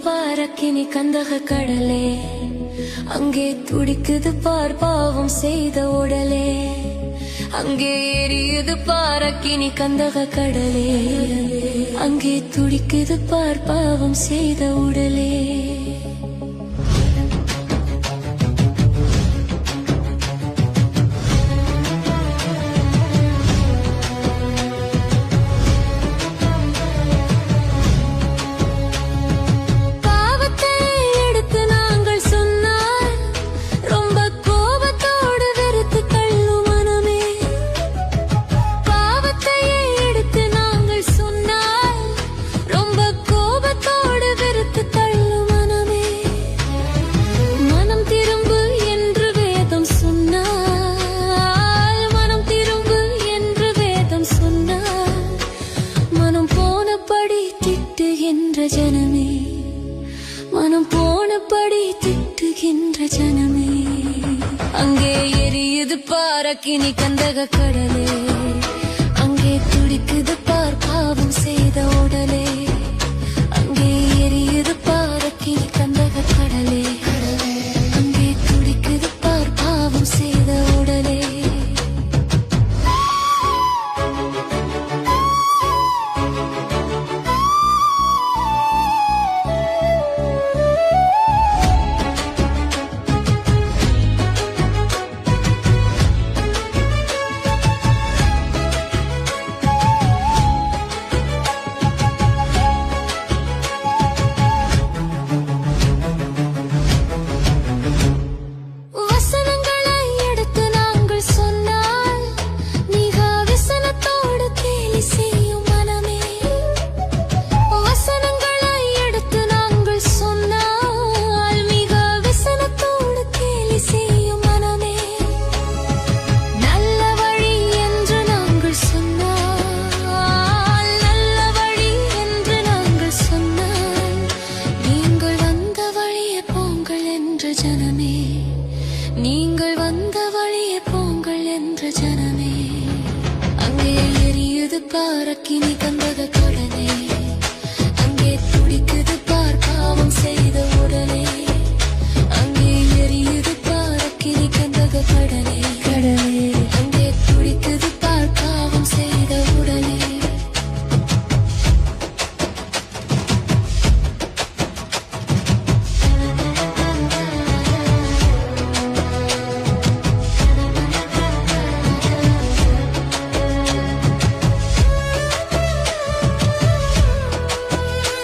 பாரக்கினி கந்தக கடலே, அங்கே துடிக்குது பார் பாவம் செய்த உடலே. அங்கே எரியுது பாரக்கினி கந்தக கடலே, அங்கே துடிக்குது பார் பாவம் செய்த உடலே. ஜனமே மனம் போனபடி திட்டுகின்ற ஜனமே, அங்கே எரியுது பாரக்கினி கந்தக கடலே, அங்கே துடிக்குது பார் பாவம் செய்த உடலே.